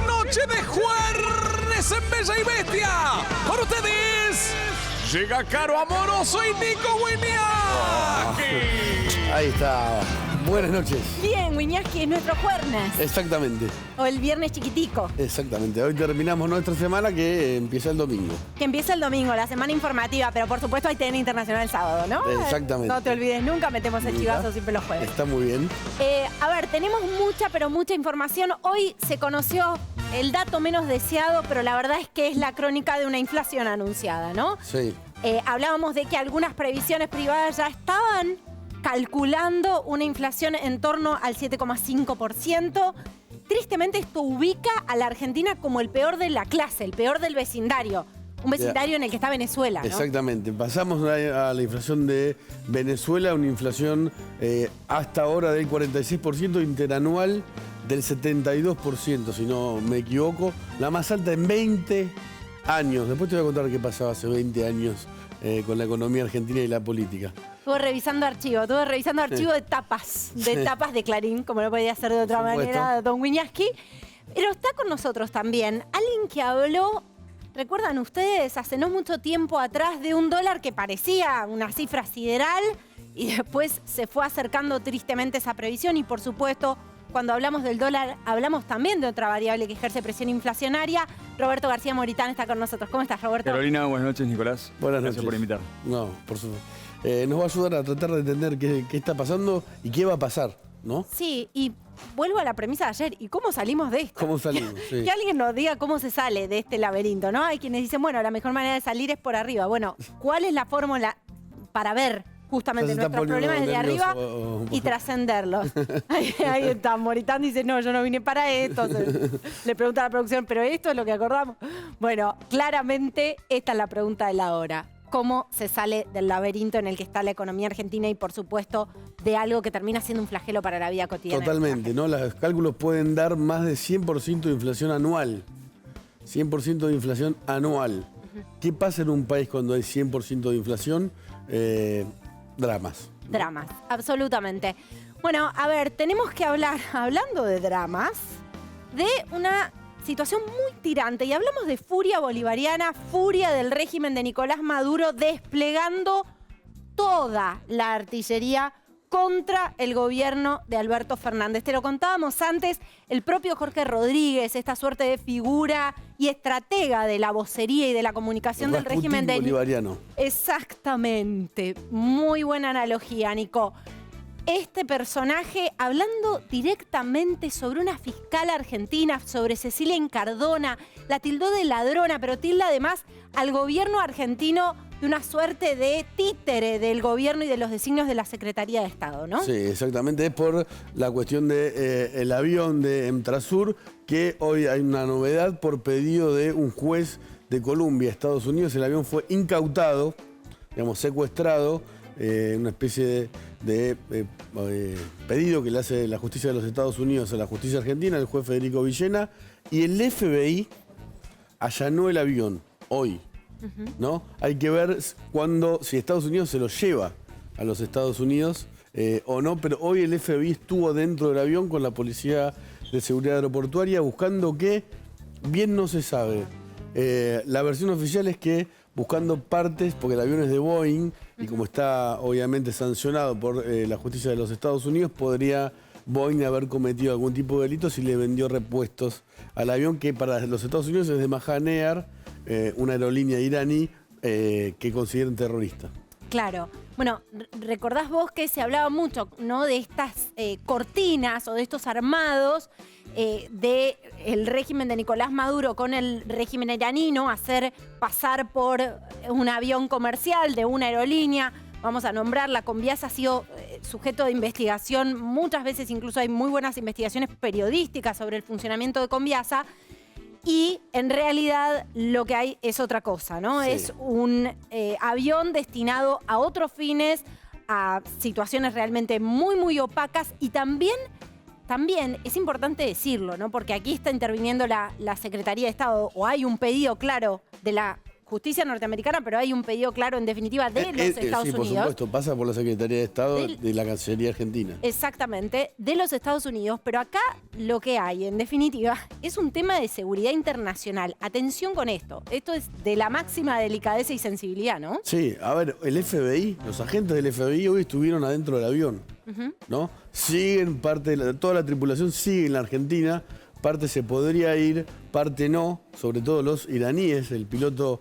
noche de jueves en Bella y Bestia. Por ustedes, llega Caro Amoroso y Nico Wiñaski. Ahí está. Buenas noches. Bien, Wiñaski, es nuestro jueves. Exactamente. O el viernes chiquitico. Exactamente. Hoy terminamos nuestra semana que empieza el domingo. Que empieza el domingo, la semana informativa, pero por supuesto hay TN Internacional el sábado, ¿no? Exactamente. No te olvides nunca, metemos el chivazo siempre los jueves. Está muy bien. A ver, tenemos mucha, pero mucha información. Hoy se conoció el dato menos deseado, pero la verdad es que es la crónica de una inflación anunciada, ¿no? Sí. Hablábamos de que algunas previsiones privadas ya estaban calculando una inflación en torno al 7,5%. Tristemente esto ubica a la Argentina como el peor de la clase, el peor del vecindario. Un vecindario en el que está Venezuela, ¿no? Exactamente. Pasamos a la inflación de Venezuela, una inflación hasta ahora del 46%, interanual del 72%, si no me equivoco. La más alta en 20 años. Después te voy a contar qué pasaba hace 20 años con la economía argentina y la política. Estuve revisando archivo de tapas, de Clarín, como no podía ser de otra manera, don Wiñaski. Pero está con nosotros también alguien que habló, ¿recuerdan ustedes? Hace no mucho tiempo atrás de un dólar que parecía una cifra sideral y después se fue acercando tristemente esa previsión y por supuesto, cuando hablamos del dólar, hablamos también de otra variable que ejerce presión inflacionaria. Roberto García Moritán está con nosotros. ¿Cómo estás, Roberto? Carolina, buenas noches, Nicolás. Buenas noches. Gracias por invitar. No, por supuesto. Nos va a ayudar a tratar de entender qué está pasando y qué va a pasar, ¿no? Sí, y vuelvo a la premisa de ayer. ¿Y cómo salimos de esto? ¿Cómo salimos? Sí. Que alguien nos diga cómo se sale de este laberinto, ¿no? Hay quienes dicen, bueno, la mejor manera de salir es por arriba. Bueno, ¿cuál es la fórmula para ver justamente nuestros problemas desde arriba y trascenderlos? Ahí está, Moritán dice, no, yo no vine para esto. Le pregunta a la producción, ¿pero esto es lo que acordamos? Bueno, claramente esta es la pregunta de la hora. ¿Cómo se sale del laberinto en el que está la economía argentina y, por supuesto, de algo que termina siendo un flagelo para la vida cotidiana? Totalmente, ¿no? Los cálculos pueden dar más de 100% de inflación anual. 100% de inflación anual. ¿Qué pasa en un país cuando hay 100% de inflación? Dramas. Dramas, absolutamente. Bueno, a ver, tenemos que hablar, hablando de dramas, de una situación muy tirante. Y hablamos de furia bolivariana, furia del régimen de Nicolás Maduro desplegando toda la artillería contra el gobierno de Alberto Fernández. Te lo contábamos antes, el propio Jorge Rodríguez, esta suerte de figura y estratega de la vocería y de la comunicación del régimen de bolivariano. Exactamente. Muy buena analogía, Nico. Este personaje hablando directamente sobre una fiscal argentina, sobre Cecilia Incardona, la tildó de ladrona, pero tilda además al gobierno argentino de una suerte de títere del gobierno y de los designios de la Secretaría de Estado, ¿no? Sí, exactamente. Es por la cuestión del avión de Emtrasur, que hoy hay una novedad por pedido de un juez de Columbia, Estados Unidos. El avión fue incautado, digamos, secuestrado, una especie de pedido que le hace la justicia de los Estados Unidos a la justicia argentina, el juez Federico Villena, y el FBI allanó el avión hoy, ¿no? Hay que ver si Estados Unidos se lo lleva a los Estados Unidos o no, pero hoy el FBI estuvo dentro del avión con la Policía de Seguridad Aeroportuaria buscando que, bien no se sabe, la versión oficial es que buscando partes, porque el avión es de Boeing, y como está obviamente sancionado por la justicia de los Estados Unidos, podría Boeing haber cometido algún tipo de delito si le vendió repuestos al avión, que para los Estados Unidos es de Mahan Air, una aerolínea iraní que consideran terrorista. Claro. Bueno, recordás vos que se hablaba mucho, ¿no?, de estas cortinas o de estos armados del régimen de Nicolás Maduro con el régimen iranino, hacer pasar por un avión comercial de una aerolínea. Vamos a nombrarla, Conviasa ha sido sujeto de investigación muchas veces, incluso hay muy buenas investigaciones periodísticas sobre el funcionamiento de Conviasa. Y en realidad lo que hay es otra cosa, ¿no? Sí. Es un avión destinado a otros fines, a situaciones realmente muy, muy opacas y también es importante decirlo, ¿no? Porque aquí está interviniendo la Secretaría de Estado, o hay un pedido claro de la justicia norteamericana, pero hay un pedido claro, en definitiva, de los Estados sí, por Unidos. supuesto, pasa por la Secretaría de Estado de la Cancillería Argentina. Exactamente, de los Estados Unidos, pero acá lo que hay, en definitiva, es un tema de seguridad internacional. Atención con esto. Esto es de la máxima delicadeza y sensibilidad, ¿no? Sí, a ver, el FBI, los agentes del FBI hoy estuvieron adentro del avión, ¿no? Siguen parte toda la tripulación sigue en la Argentina, parte se podría ir, parte no, sobre todo los iraníes, el piloto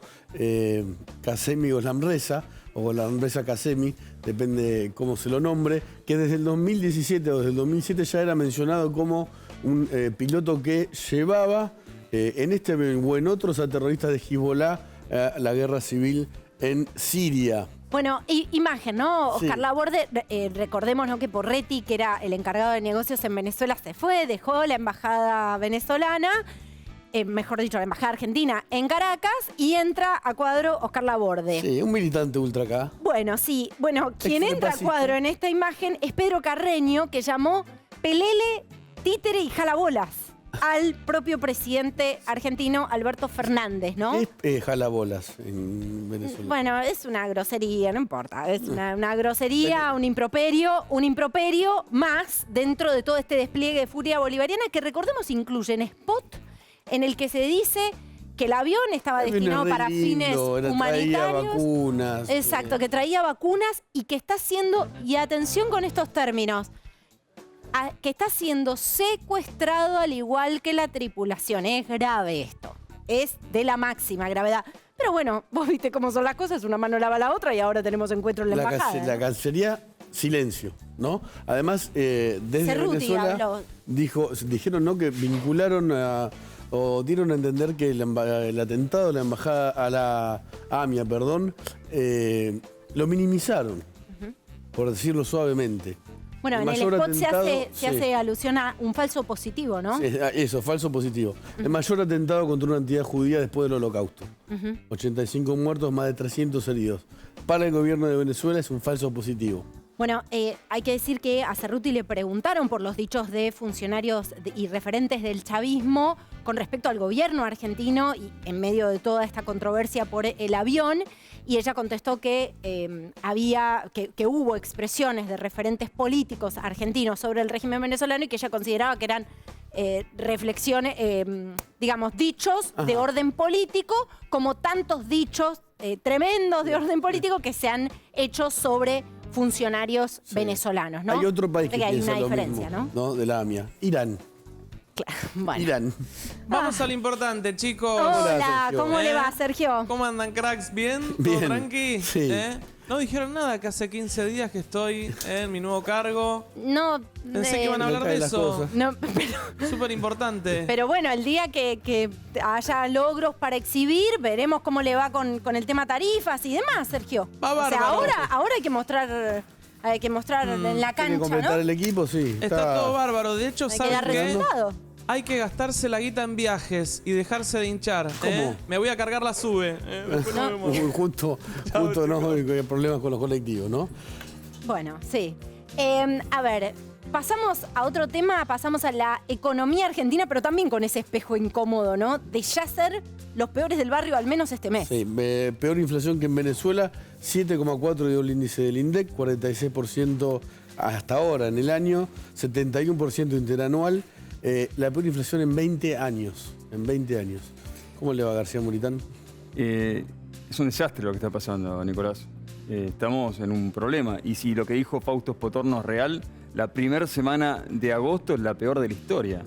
Qasemi Gholam Reza, o Gholam Reza Qasemi, depende cómo se lo nombre, que desde el 2017 o desde el 2007 ya era mencionado como un piloto que llevaba en este o en otros a terroristas de Hezbollah la guerra civil en Siria. Bueno, imagen, ¿no? Sí. Oscar Laborde, recordemos, ¿no?, que Porretti, que era el encargado de negocios en Venezuela, se fue, dejó la embajada venezolana, mejor dicho, la embajada argentina en Caracas, y entra a cuadro Oscar Laborde. Sí, un militante ultra acá. Bueno, sí. Bueno, quien entra a Extrapacista. cuadro en esta imagen es Pedro Carreño, que llamó pelele, títere y jalabolas al propio presidente argentino Alberto Fernández, ¿no? ¿Qué es jalabolas en Venezuela? Bueno, es una grosería, no importa. Es una grosería, un improperio más dentro de todo este despliegue de furia bolivariana que, recordemos, incluye en spot en el que se dice que el avión estaba destinado para fines humanitarios. Traía vacunas. Exacto, que traía vacunas y que está siendo, y atención con estos términos, que está siendo secuestrado al igual que la tripulación. Es grave esto. Es de la máxima gravedad. Pero bueno, vos viste cómo son las cosas, una mano lava la otra y ahora tenemos encuentro en la embajada. La Cancillería, silencio, ¿no? Además, desde Cerruti Venezuela habló. dijeron, ¿no?, que vincularon o dieron a entender que el atentado a la embajada, a la AMIA, perdón, lo minimizaron, por decirlo suavemente. Bueno, en el mayor spot se sí. hace alusión a un falso positivo, ¿no? Sí, eso, falso positivo. El mayor atentado contra una entidad judía después del Holocausto. 85 muertos, más de 300 heridos. Para el gobierno de Venezuela es un falso positivo. Bueno, hay que decir que a Cerruti le preguntaron por los dichos de funcionarios y referentes del chavismo con respecto al gobierno argentino y en medio de toda esta controversia por el avión, y ella contestó que que hubo expresiones de referentes políticos argentinos sobre el régimen venezolano y que ella consideraba que eran reflexiones, digamos, dichos de orden político, como tantos dichos tremendos de orden político que se han hecho sobre funcionarios venezolanos, ¿no? Hay otro país que hay piensa una lo diferencia, mismo, ¿no? De la AMIA. Irán. Bueno. Irán. Vamos a lo importante, chicos. Hola, Sergio. ¿cómo le va, Sergio? ¿Cómo andan, cracks? ¿Bien? ¿Todo Bien, tranqui? sí. No dijeron nada, que hace 15 días que estoy en mi nuevo cargo. No, Pensé que iban a hablar de las eso. cosas. no, Súper importante. pero bueno, el día que haya logros para exhibir, veremos cómo le va con el tema tarifas y demás, Sergio. Va O sea, bárbaro. ahora hay que mostrar en la Hay que cancha, completar ¿no? el equipo, sí. Está todo bárbaro. De hecho, Hay que ¿saben dar qué? resultado. Hay que gastarse la guita en viajes y dejarse de hinchar. ¿Cómo? Me voy a cargar la sube. Después nos vemos. Justo no, hay problemas con los colectivos, ¿no? Bueno, sí. A ver, pasamos a otro tema, pasamos a la economía argentina, pero también con ese espejo incómodo, ¿no? De ya ser los peores del barrio, al menos este mes. Sí, peor inflación que en Venezuela, 7,4 dio el índice del INDEC, 46% hasta ahora en el año, 71% interanual. La peor inflación en 20 años. En 20 años. ¿Cómo le va, García Moritán? Es un desastre lo que está pasando, Nicolás. Estamos en un problema. Y si lo que dijo Fausto Spotorno es real, la primera semana de agosto es la peor de la historia.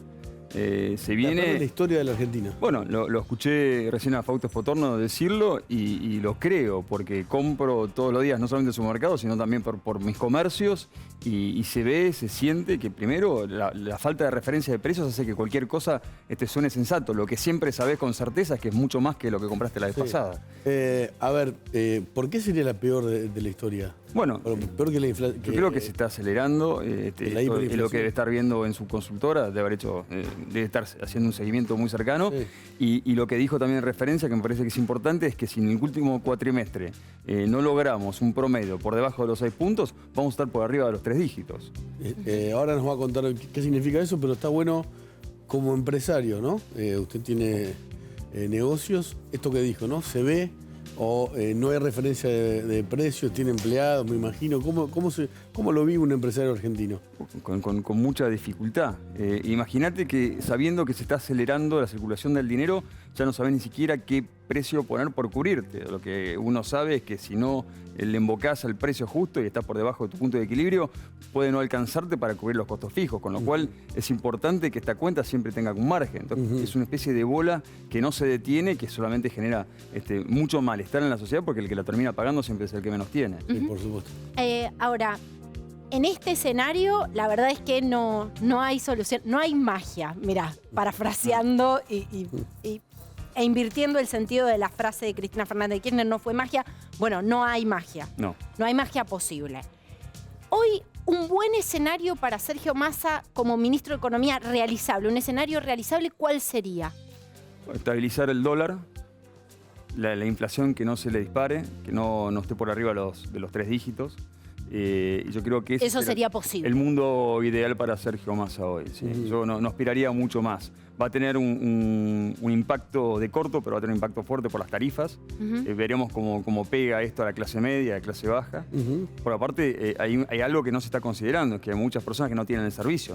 Se La viene... peor de la historia de la Argentina. Bueno, lo escuché recién a Fausto Spotorno decirlo y lo creo, porque compro todos los días, no solamente en el supermercado, sino también por mis comercios, y se ve, se siente que primero la falta de referencia de precios hace que cualquier cosa suene sensato. Lo que siempre sabés con certeza es que es mucho más que lo que compraste la vez pasada. A ver, ¿por qué sería la peor de la historia? Bueno, Peor que la inflación. yo creo que se está acelerando. la Esto es hiperinflación. lo que debe estar viendo en su consultora, debe estar haciendo un seguimiento muy cercano. Sí. Y lo que dijo también en referencia, que me parece que es importante, es que si en el último cuatrimestre no logramos un promedio por debajo de los 6 puntos, vamos a estar por arriba de los 3 dígitos. Ahora nos va a contar qué significa eso, pero está bueno como empresario, ¿no? Usted tiene negocios, esto que dijo, ¿no? Se ve o no hay referencia de precios, tiene empleados, me imagino. ¿Cómo lo vive un empresario argentino? Con mucha dificultad. Imagínate que sabiendo que se está acelerando la circulación del dinero, ya no sabes ni siquiera qué precio poner por cubrirte. Lo que uno sabe es que si no le embocás al precio justo y estás por debajo de tu punto de equilibrio, puede no alcanzarte para cubrir los costos fijos, con lo cual es importante que esta cuenta siempre tenga un margen. Entonces, es una especie de bola que no se detiene, que solamente genera mucho malestar en la sociedad, porque el que la termina pagando siempre es el que menos tiene. Sí, por supuesto. Ahora, en este escenario, la verdad es que no hay solución, no hay magia. Mirá, parafraseando e invirtiendo el sentido de la frase de Cristina Fernández de Kirchner, no fue magia. Bueno, no hay magia. No hay magia posible. Hoy, un buen escenario para Sergio Massa como ministro de Economía realizable, un escenario realizable, ¿cuál sería? Estabilizar el dólar, la inflación que no se le dispare, que no esté por arriba de los 3 dígitos. Y yo creo que eso sería posible. El mundo ideal para Sergio Massa hoy. ¿Sí? Yo no aspiraría mucho más. Va a tener un impacto de corto, pero va a tener un impacto fuerte por las tarifas. Veremos cómo pega esto a la clase media, a la clase baja. Por aparte, hay algo que no se está considerando, es que hay muchas personas que no tienen el servicio,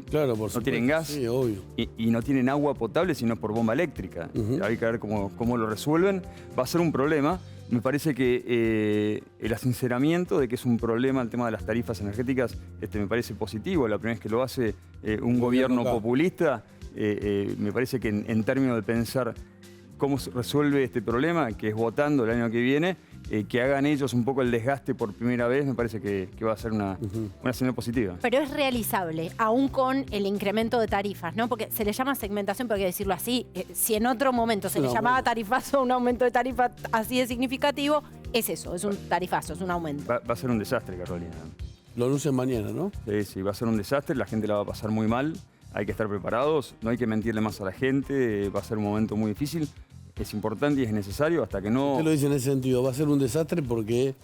Claro, por no tienen gas, sí, obvio. y no tienen agua potable, sino por bomba eléctrica. Hay que ver cómo lo resuelven. Va a ser un problema. Me parece que el asinceramiento de que es un problema el tema de las tarifas energéticas me parece positivo. La primera vez que lo hace un gobierno populista, me parece que en términos de pensar cómo se resuelve este problema, que es votando el año que viene, que hagan ellos un poco el desgaste por primera vez, me parece que va a ser una señal positiva. Pero es realizable, aún con el incremento de tarifas, ¿no? Porque se le llama segmentación, pero hay que decirlo así. Si en otro momento se le llamaba tarifazo, un aumento de tarifa así de significativo, es eso, es un tarifazo, es un aumento. Va a ser un desastre, Carolina. Lo anuncian mañana, ¿no? Sí, va a ser un desastre, la gente la va a pasar muy mal, hay que estar preparados, no hay que mentirle más a la gente, va a ser un momento muy difícil. Es importante y es necesario hasta que no... Usted lo dice en ese sentido, va a ser un desastre porque,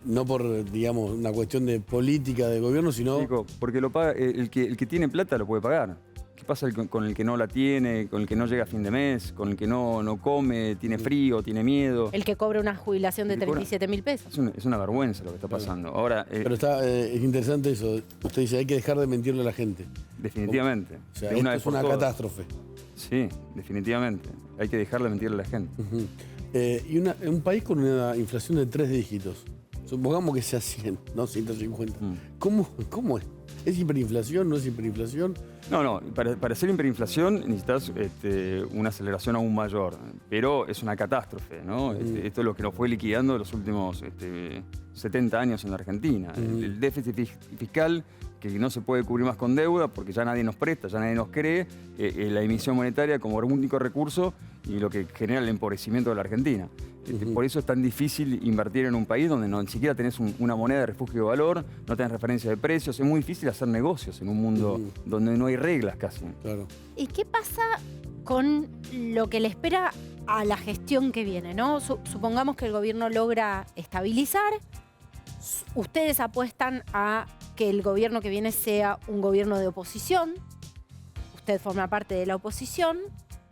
no por, digamos, una cuestión de política de gobierno, sino... Chico, porque lo paga, el que tiene plata lo puede pagar. ¿Qué pasa con el que no la tiene, con el que no llega a fin de mes, con el que no come, tiene frío, tiene miedo? El que cobra una jubilación de 37.000 pesos. Es una vergüenza lo que está pasando. Ahora, pero es interesante eso. Usted dice, hay que dejar de mentirle a la gente. Definitivamente. O sea, esto es una catástrofe. Sí, definitivamente. Hay que dejar de mentirle a la gente. Y un país con una inflación de 3 dígitos, supongamos que sea 100, no 150. ¿Cómo es? ¿Es hiperinflación? ¿No es hiperinflación? No, para ser hiperinflación necesitas una aceleración aún mayor, pero es una catástrofe, ¿no? Esto es lo que nos fue liquidando los últimos 70 años en la Argentina. El déficit fiscal, que no se puede cubrir más con deuda porque ya nadie nos presta, ya nadie nos cree, la emisión monetaria como único recurso y lo que genera el empobrecimiento de la Argentina. Por eso es tan difícil invertir en un país donde ni siquiera tenés una moneda de refugio de valor, no tenés referencia de precios, es muy difícil hacer negocios en un mundo donde no hay reglas casi. Claro. ¿Y qué pasa con lo que le espera a la gestión que viene, ¿no? Supongamos que el gobierno logra estabilizar, ustedes apuestan a que el gobierno que viene sea un gobierno de oposición, usted forma parte de la oposición.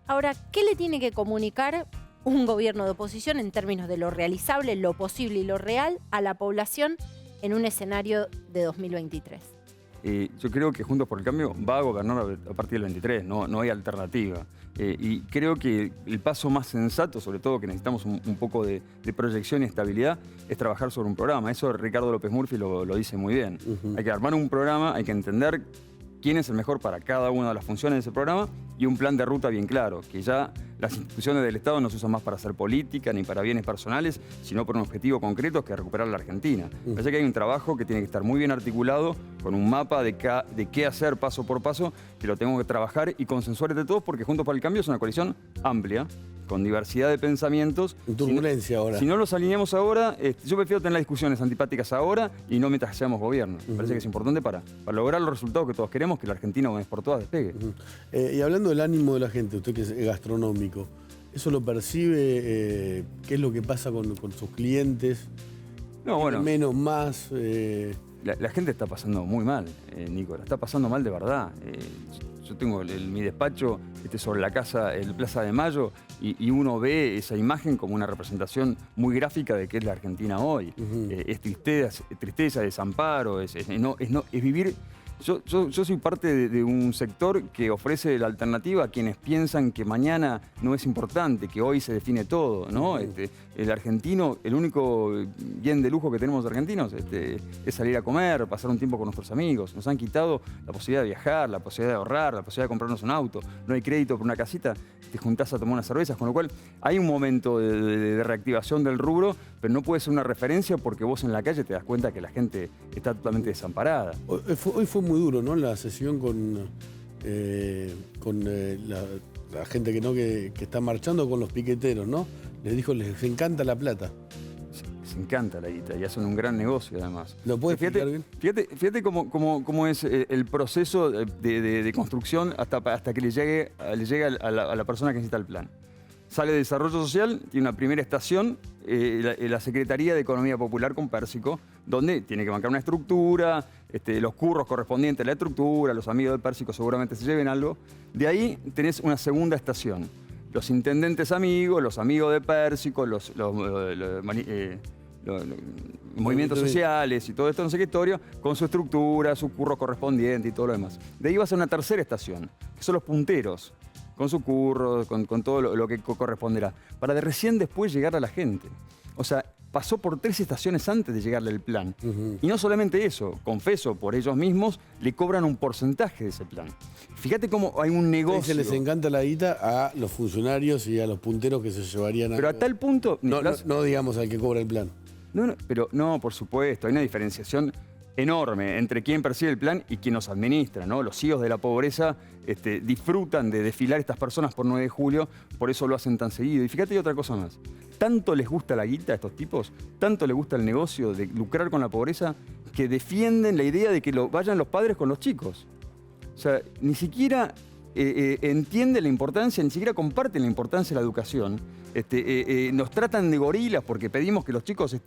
Ahora, ¿qué le tiene que comunicar un gobierno de oposición en términos de lo realizable, lo posible y lo real a la población en un escenario de 2023? Yo creo que Juntos por el Cambio va a gobernar a partir del 23, no hay alternativa. Y creo que el paso más sensato, sobre todo que necesitamos un poco de proyección y estabilidad, es trabajar sobre un programa. Eso Ricardo López Murphy lo dice muy bien. Hay que armar un programa, hay que entender quién es el mejor para cada una de las funciones de ese programa y un plan de ruta bien claro, que ya las instituciones del Estado no se usan más para hacer política ni para bienes personales, sino por un objetivo concreto que es recuperar la Argentina. Parece que hay un trabajo que tiene que estar muy bien articulado, con un mapa de qué hacer paso por paso, que lo tenemos que trabajar y consensuar entre todos, porque Juntos por el Cambio es una coalición amplia, con diversidad de pensamientos. En turbulencia ahora. Si no los alineamos ahora, yo prefiero tener las discusiones antipáticas ahora y no mientras seamos gobierno. Me parece que es importante para lograr los resultados que todos queremos, que la Argentina una vez por todas despegue. Y hablando del ánimo de la gente, usted que es gastronómico, ¿eso lo percibe? ¿Qué es lo que pasa con sus clientes? No, bueno. Menos, más. La gente está pasando muy mal, Nico, la está pasando mal de verdad. yo tengo mi despacho sobre la casa, el Plaza de Mayo, y uno ve esa imagen como una representación muy gráfica de qué es la Argentina hoy. Es tristeza, desamparo, es vivir. Yo soy parte de un sector que ofrece la alternativa a quienes piensan que mañana no es importante, que hoy se define todo, ¿no? El argentino, el único bien de lujo que tenemos los argentinos es salir a comer, pasar un tiempo con nuestros amigos. Nos han quitado la posibilidad de viajar, la posibilidad de ahorrar, la posibilidad de comprarnos un auto. No hay crédito por una casita, te juntás a tomar unas cervezas, con lo cual hay un momento de reactivación del rubro, pero no puede ser una referencia porque vos en la calle te das cuenta que la gente está totalmente desamparada. Hoy fue muy duro, ¿no? La sesión con la gente que está marchando, con los piqueteros, ¿no? Les dijo, les encanta la plata. Les encanta la guita y hacen un gran negocio además. ¿Lo puedes explicar bien? Fíjate cómo es el proceso de construcción hasta que le llegue a la persona que necesita el plan. Sale de Desarrollo Social, tiene una primera estación, la Secretaría de Economía Popular con Pérsico, donde tiene que bancar una estructura, los curros correspondientes a la estructura, los amigos de Pérsico seguramente se lleven algo. De ahí tenés una segunda estación. Los intendentes amigos, los amigos de Pérsico, los movimientos sociales y todo esto en secretario, con su estructura, su curro correspondiente y todo lo demás. De ahí vas a una tercera estación, que son los punteros, con su curro, con todo lo que corresponderá, para recién después llegar a la gente. O sea, pasó por 3 estaciones antes de llegarle el plan. Y no solamente eso, confeso, por ellos mismos le cobran un porcentaje de ese plan. Fíjate cómo hay un negocio. Se les encanta la guita a los funcionarios y a los punteros que se llevarían a... Pero a tal punto... No digamos al que cobra el plan. Pero no, por supuesto, hay una diferenciación enorme entre quien percibe el plan y quien nos administra, ¿no? Los hijos de la pobreza disfrutan de desfilar estas personas por 9 de julio, por eso lo hacen tan seguido. Y fíjate otra cosa más. Tanto les gusta la guita a estos tipos, tanto les gusta el negocio de lucrar con la pobreza, que defienden la idea de que vayan los padres con los chicos. O sea, ni siquiera entienden la importancia, ni siquiera comparten la importancia de la educación. Nos tratan de gorilas porque pedimos que los chicos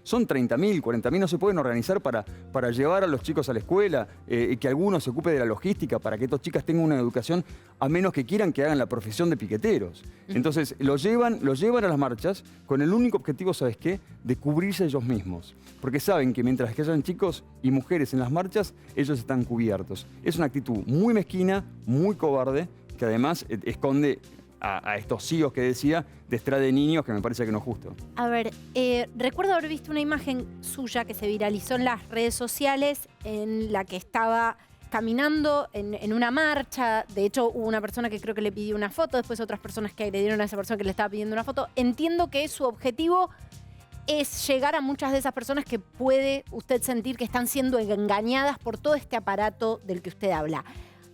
son 30.000, 40.000, no se pueden organizar para llevar a los chicos a la escuela, que alguno se ocupe de la logística para que estas chicas tengan una educación, a menos que quieran que hagan la profesión de piqueteros. Entonces, los llevan a las marchas con el único objetivo, ¿sabes qué? De cubrirse ellos mismos. Porque saben que mientras que hayan chicos y mujeres en las marchas, ellos están cubiertos. Es una actitud muy mezquina, muy cobarde, que además esconde a estos CEOs que decía, detrás de niños, que me parece que no es justo. A ver, recuerdo haber visto una imagen suya que se viralizó en las redes sociales en la que estaba caminando en una marcha. De hecho, hubo una persona que creo que le pidió una foto, después otras personas que agredieron a esa persona que le estaba pidiendo una foto. Entiendo que su objetivo es llegar a muchas de esas personas que puede usted sentir que están siendo engañadas por todo este aparato del que usted habla.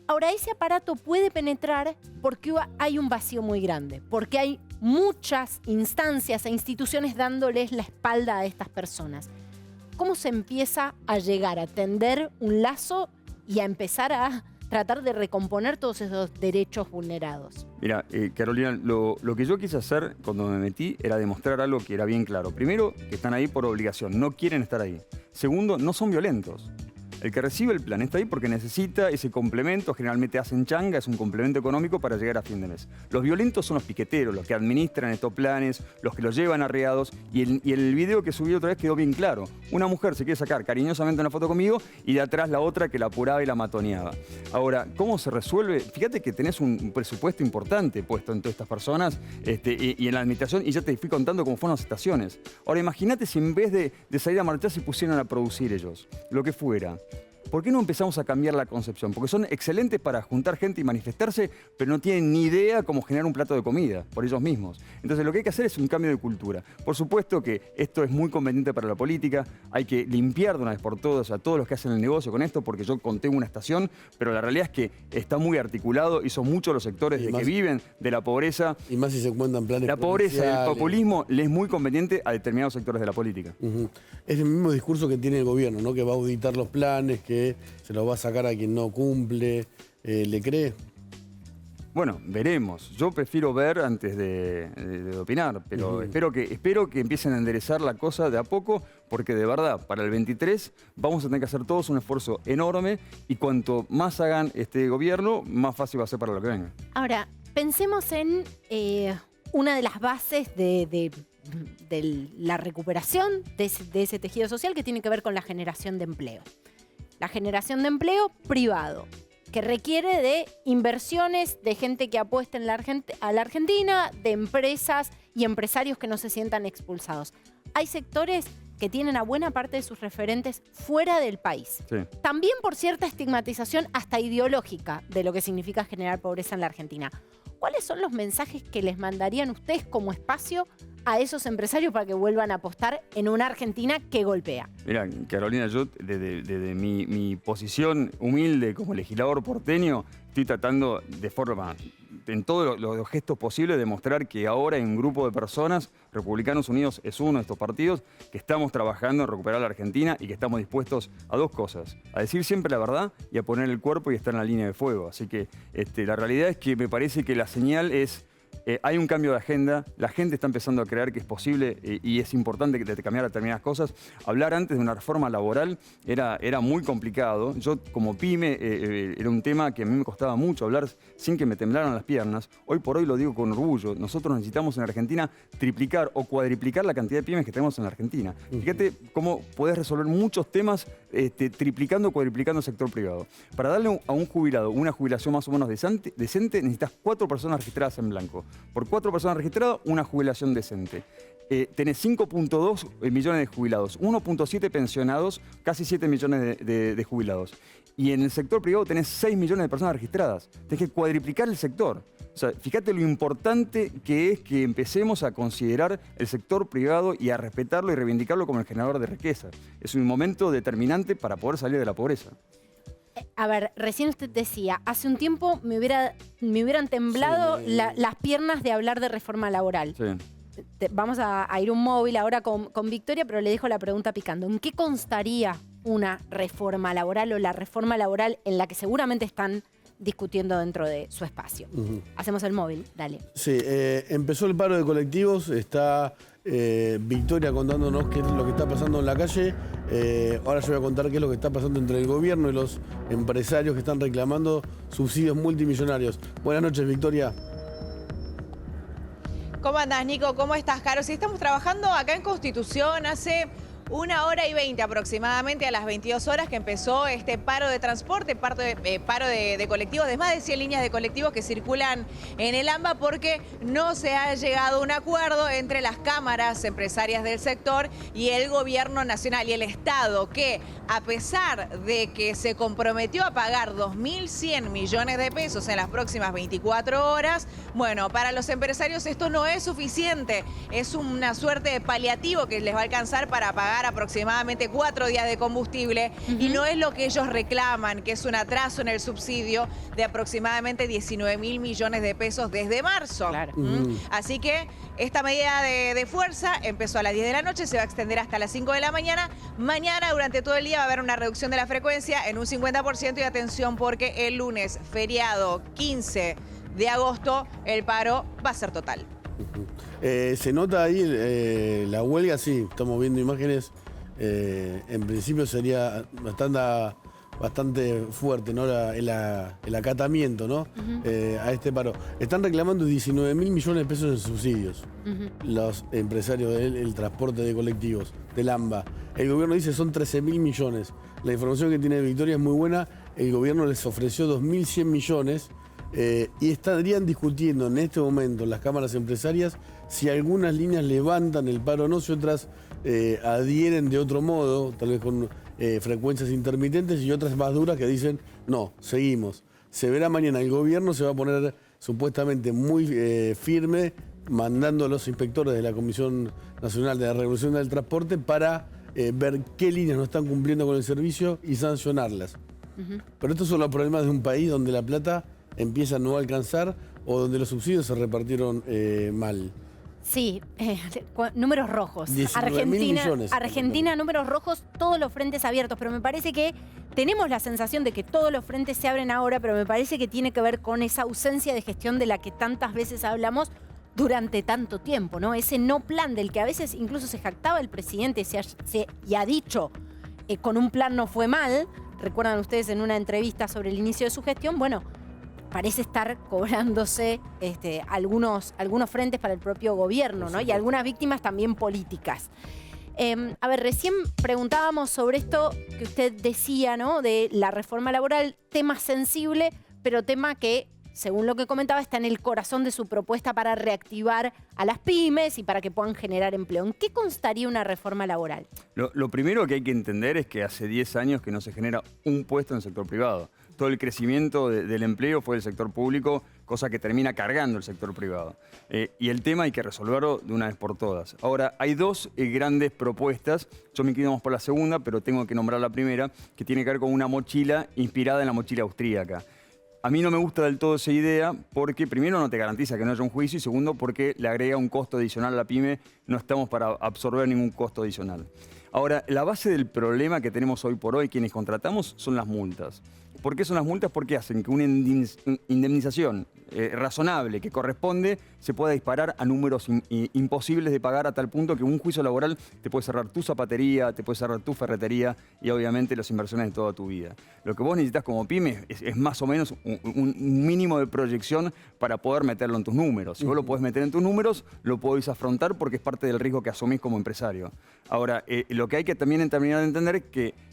Ahora, ese aparato puede penetrar porque hay un vacío muy grande, porque hay muchas instancias e instituciones dándoles la espalda a estas personas. ¿Cómo se empieza a llegar a tender un lazo y a empezar a tratar de recomponer todos esos derechos vulnerados? Mira, Carolina, lo que yo quise hacer cuando me metí era demostrar algo que era bien claro. Primero, que están ahí por obligación, no quieren estar ahí. Segundo, no son violentos. El que recibe el plan está ahí porque necesita ese complemento, generalmente hacen changa, es un complemento económico para llegar a fin de mes. Los violentos son los piqueteros, los que administran estos planes, los que los llevan arreados, y el video que subí otra vez quedó bien claro. Una mujer se quiere sacar cariñosamente una foto conmigo y de atrás la otra que la apuraba y la matoneaba. Ahora, ¿cómo se resuelve? Fíjate que tenés un presupuesto importante puesto en todas estas personas y en la administración, y ya te fui contando cómo fueron las estaciones. Ahora, imagínate si en vez de salir a marchar se pusieran a producir ellos, lo que fuera. ¿Por qué no empezamos a cambiar la concepción? Porque son excelentes para juntar gente y manifestarse, pero no tienen ni idea cómo generar un plato de comida por ellos mismos. Entonces lo que hay que hacer es un cambio de cultura. Por supuesto que esto es muy conveniente para la política, hay que limpiar de una vez por todas a todos los que hacen el negocio con esto, porque yo conté una estación, pero la realidad es que está muy articulado y son muchos los sectores que viven de la pobreza. Y más si se cuentan planes La pobreza y el populismo le es muy conveniente a determinados sectores de la política. Es el mismo discurso que tiene el gobierno, ¿no? Que va a auditar los planes, que se los va a sacar a quien no cumple. ¿Le cree? Bueno, veremos. Yo prefiero ver antes de opinar, pero espero que empiecen a enderezar la cosa de a poco, porque de verdad, para el 23 vamos a tener que hacer todos un esfuerzo enorme y cuanto más hagan este gobierno, más fácil va a ser para lo que venga. Ahora, pensemos en una de las bases de la recuperación de ese tejido social que tiene que ver con la generación de empleo. La generación de empleo privado, que requiere de inversiones, de gente que apueste a la Argentina, de empresas y empresarios que no se sientan expulsados. Hay sectores que tienen a buena parte de sus referentes fuera del país. Sí. También por cierta estigmatización hasta ideológica de lo que significa generar pobreza en la Argentina. ¿Cuáles son los mensajes que les mandarían ustedes como espacio a esos empresarios para que vuelvan a apostar en una Argentina que golpea? Mira, Carolina, yo desde mi posición humilde como legislador porteño, estoy tratando de forma, en todos los gestos posibles, de mostrar que ahora hay un grupo de personas, Republicanos Unidos es uno de estos partidos, que estamos trabajando en recuperar la Argentina y que estamos dispuestos a dos cosas: a decir siempre la verdad y a poner el cuerpo y estar en la línea de fuego. Así que la realidad es que me parece que la señal es... hay un cambio de agenda, la gente está empezando a creer que es posible y es importante cambiar determinadas cosas. Hablar antes de una reforma laboral era muy complicado. Yo como pyme era un tema que a mí me costaba mucho hablar sin que me temblaran las piernas. Hoy por hoy lo digo con orgullo. Nosotros necesitamos en Argentina triplicar o cuadriplicar la cantidad de pymes que tenemos en la Argentina. Fíjate cómo podés resolver muchos temas triplicando o cuadriplicando el sector privado. Para darle a un jubilado una jubilación más o menos decente necesitas 4 personas registradas en blanco. Por 4 personas registradas, una jubilación decente. Tenés 5.2 millones de jubilados, 1.7 pensionados, casi 7 millones de jubilados. Y en el sector privado tenés 6 millones de personas registradas. Tenés que cuadriplicar el sector. O sea, fíjate lo importante que es que empecemos a considerar el sector privado y a respetarlo y reivindicarlo como el generador de riqueza. Es un momento determinante para poder salir de la pobreza. A ver, recién usted decía, hace un tiempo me hubieran temblado las piernas de hablar de reforma laboral. Sí. Vamos a ir un móvil ahora con Victoria, pero le dejo la pregunta picando. ¿En qué constaría una reforma laboral o la reforma laboral en la que seguramente están discutiendo dentro de su espacio? Hacemos el móvil, dale. Sí, empezó el paro de colectivos, está Victoria contándonos qué es lo que está pasando en la calle. Ahora yo voy a contar qué es lo que está pasando entre el gobierno y los empresarios que están reclamando subsidios multimillonarios. Buenas noches, Victoria. ¿Cómo andás, Nico? ¿Cómo estás, Caro? Sí, estamos trabajando acá en Constitución hace 1h20 aproximadamente, a las 22 horas que empezó este paro de transporte, paro de colectivos, de más de 100 líneas de colectivos que circulan en el AMBA, porque no se ha llegado a un acuerdo entre las cámaras empresarias del sector y el gobierno nacional y el Estado, que a pesar de que se comprometió a pagar 2.100 millones de pesos en las próximas 24 horas, bueno, para los empresarios esto no es suficiente, es una suerte de paliativo que les va a alcanzar para pagar aproximadamente 4 días de combustible y no es lo que ellos reclaman, que es un atraso en el subsidio de aproximadamente 19.000 millones de pesos desde marzo. Claro. Así que esta medida de fuerza empezó a las 10 de la noche, se va a extender hasta las 5 de la mañana. Mañana, durante todo el día, va a haber una reducción de la frecuencia en un 50% y atención porque el lunes, feriado 15 de agosto, el paro va a ser total. Se nota ahí la huelga, sí, estamos viendo imágenes. En principio sería bastante fuerte, ¿no? El acatamiento, ¿no? A este paro. Están reclamando 19.000 millones de pesos en subsidios los empresarios del transporte de colectivos, del AMBA. El gobierno dice son 13.000 millones. La información que tiene Victoria es muy buena. El gobierno les ofreció 2.100 millones. Y estarían discutiendo en este momento las cámaras empresarias si algunas líneas levantan el paro o no, si otras adhieren de otro modo, tal vez con frecuencias intermitentes, y otras más duras que dicen no, seguimos. Se verá mañana, el gobierno se va a poner supuestamente muy firme, mandando a los inspectores de la Comisión Nacional de la Regulación del Transporte para ver qué líneas no están cumpliendo con el servicio y sancionarlas. Pero estos son los problemas de un país donde la plata empieza a no alcanzar o donde los subsidios se repartieron mal. Sí, números rojos. 19.000 millones. Argentina, números rojos, todos los frentes abiertos, pero me parece que tenemos la sensación de que todos los frentes se abren ahora, pero me parece que tiene que ver con esa ausencia de gestión de la que tantas veces hablamos durante tanto tiempo, ¿no? Ese no plan del que a veces incluso se jactaba el presidente y ha dicho, con un plan no fue mal. Recuerdan ustedes en una entrevista sobre el inicio de su gestión, bueno, parece estar cobrándose algunos frentes para el propio gobierno, ¿no? Y algunas víctimas también políticas. A ver, recién preguntábamos sobre esto que usted decía, ¿no? De la reforma laboral, tema sensible, pero tema que, según lo que comentaba, está en el corazón de su propuesta para reactivar a las pymes y para que puedan generar empleo. ¿En qué constaría una reforma laboral? Lo primero que hay que entender es que hace 10 años que no se genera un puesto en el sector privado. Todo el crecimiento del empleo fue del sector público, cosa que termina cargando el sector privado. Y el tema hay que resolverlo de una vez por todas. Ahora, hay dos grandes propuestas. Yo me inclino más por la segunda, pero tengo que nombrar la primera, que tiene que ver con una mochila inspirada en la mochila austríaca. A mí no me gusta del todo esa idea porque, primero, no te garantiza que no haya un juicio y, segundo, porque le agrega un costo adicional a la pyme. No estamos para absorber ningún costo adicional. Ahora, la base del problema que tenemos hoy por hoy, quienes contratamos, son las multas. ¿Por qué son las multas? Porque hacen que una indemnización razonable que corresponde se pueda disparar a números imposibles de pagar, a tal punto que un juicio laboral te puede cerrar tu zapatería, te puede cerrar tu ferretería y obviamente las inversiones de toda tu vida. Lo que vos necesitas como pyme es más o menos un mínimo de proyección para poder meterlo en tus números. Si vos lo podés meter en tus números, lo podés afrontar porque es parte del riesgo que asumís como empresario. Ahora, lo que hay que también terminar de entender